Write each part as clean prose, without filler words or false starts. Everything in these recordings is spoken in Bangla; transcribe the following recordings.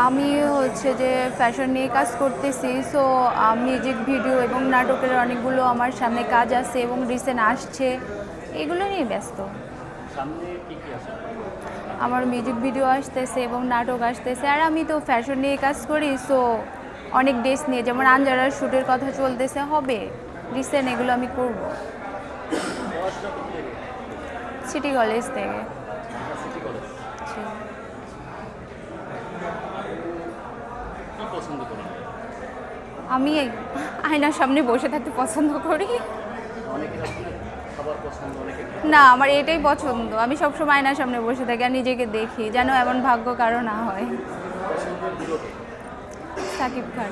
আমি হচ্ছে যে ফ্যাশন নিয়ে কাজ করতেছি। সো মিউজিক ভিডিও এবং নাটকের অনেকগুলো আমার সামনে কাজ আছে এবং রিসেন্ট আসছে, এগুলো নিয়ে ব্যস্ত। সামনে কি কি আছে? আমার মিউজিক ভিডিও আসতেছে এবং নাটক আসতেছে, আর আমি তো ফ্যাশন নিয়ে কাজ করি। সো অনেক ড্রেস নিয়ে, যেমন আঞ্জারার শ্যুটের কথা চলতেছে, হবে রিসেন্ট, এগুলো আমি করব। পড়াশোনা কোথা থেকে? সিটি কলেজ থেকে। City college. জি। কি পছন্দ করেন? আমি আয়নার সামনে বসে থাকতে পছন্দ করি। অনেকের আসলে খাবার পছন্দ, অনেকের না, আমার এটাই পছন্দ। আমি সবসময় আয়নার সামনে বসে থাকি আর নিজেকে দেখি, যেন এমন ভাগ্য কারো না হয়। পছন্দের হিরোকে। সাকিব খান।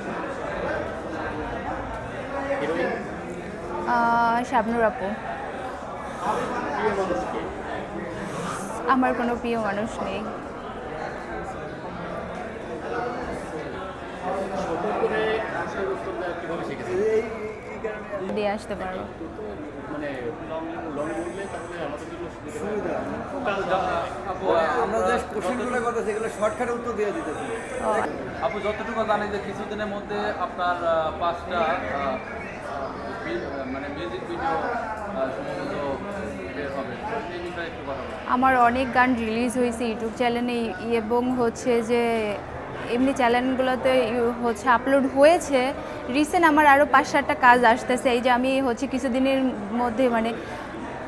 হিরোইন। শাবনূর আপু। প্রিয় মানুষকে। আমার কোনো প্রিয় মানুষ নেই। ছোট করে প্রশ্নের উত্তর দেওয়া কীভাবে শিখেছেন? দিয়ে আসতে পারো। মানে লং বললে তাহলে আমাদের জন্য সুবিধা হয়। আপু আমরা যে কোশ্চেনগুলো কথা সেগুলো শর্টকাটে উত্তর দিয়ে দিতেছি। ও, আপু যতটুকু জানি যে কিছুদিনের মধ্যে আপনার 5টা মানে মিউজিক ভিডিও সম্ভবত বের হবে, এই বিষয়ে একটু কথা বলুন। আমার অনেক গান রিলিজ হয়েছে ইউটিউব চ্যানেলে, এবং হচ্ছে যে এমনি চ্যানেলগুলোতে হচ্ছে আপলোড হয়েছে। রিসেন্ট আমার আরও 5-7টা কাজ আসতেছে। এই যে আমি হচ্ছে কিছুদিনের মধ্যে, মানে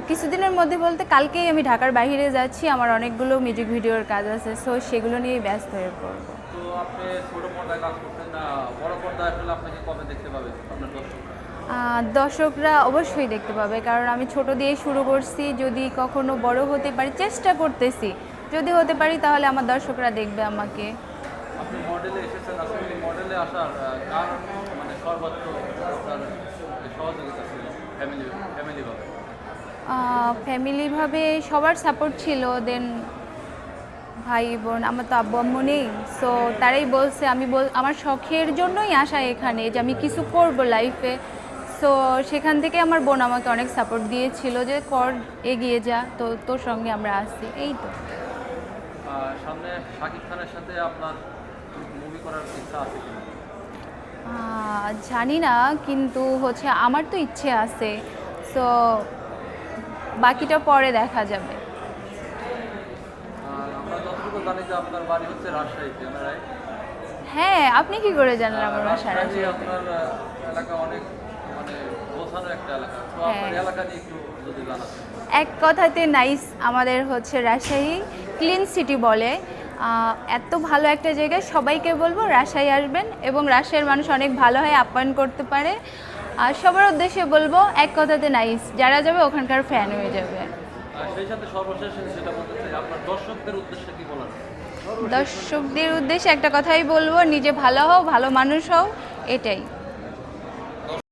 কিছুদিনের মধ্যে বলতে কালকেই আমি ঢাকার বাইরে যাচ্ছি, আমার অনেকগুলো মিউজিক ভিডিওর কাজ আছে। সো সেগুলো নিয়েই ব্যস্ত হয়ে পড়বো। তো আপনি ছোট পর্দায় কাজ করছেন না, বড় পর্দায় আসলে আপনাকে কবে দেখতে পাবে আপনার দর্শকরা? দর্শকরা অবশ্যই দেখতে পাবে, কারণ আমি ছোট দিয়ে শুরু করছি। যদি কখনো বড় হতে পারি, চেষ্টা করতেছি, যদি হতে পারি তাহলে আমার দর্শকরা দেখবে আমাকে। আপনি মডেলে এসেছেন, আসলে মডেলে আসার কার মানে সর্বোচ্চ আপনার সহযোগিতা ছিল ফ্যামিলিভাবে? ফ্যামিলিভাবে সবার সাপোর্ট ছিল। দেন ভাই বোন, আমার তো আব্বু আম্মু নেই। সো তারাই বলছে, আমার শখের জন্যই আসা এখানে, যে আমি কিছু করব লাইফে। সো সেখান থেকে আমার বোন আমাকে অনেক সাপোর্ট দিয়েছিল, যে কর, এগিয়ে যা, তো তোর সঙ্গে আমরা আসছি, এই তো। সামনে শাকিব খানের সাথে আপনার মুভি করার ইচ্ছা আছে কিনা? জানি না, কিন্তু হচ্ছে আমার তো ইচ্ছে আছে। সো বাকিটা পরে দেখা যাবে। আর আমরা যতটুকু জানি যে আপনার বাড়ি হচ্ছে রাজশাহীতে, রাইট? হ্যাঁ, আপনি কি করে জানলেন আমার বাসা রাজশাহী রাজশাহীতে? আপনার এলাকা অনেক মানে গোছানো একটা এলাকা, তো আপনার হ্যাঁ। এলাকা নিয়ে একটু যদি জানাতেন। এক কথাতে নাইস। আমাদের হচ্ছে রাজশাহী ক্লিন সিটি বলে। এত ভালো একটা জায়গায়, সবাইকে বলবো রাজশাহী আসবেন, এবং রাজশাহীর মানুষ অনেক ভালো হয়, আপ্যায়ন করতে পারে। আর সবার উদ্দেশ্যে বলবো, এক কথাতে নাইস। যারা যাবে ওখানকার ফ্যান হয়ে যাবে। আর সেই সাথে সর্বশেষ যেটা বলতে চাই, আপনার দর্শকদের উদ্দেশ্যে কি বলার? দর্শকদের উদ্দেশ্যে একটা কথাই বলবো, নিজে ভালো হও, ভালো মানুষ হও, এটাই।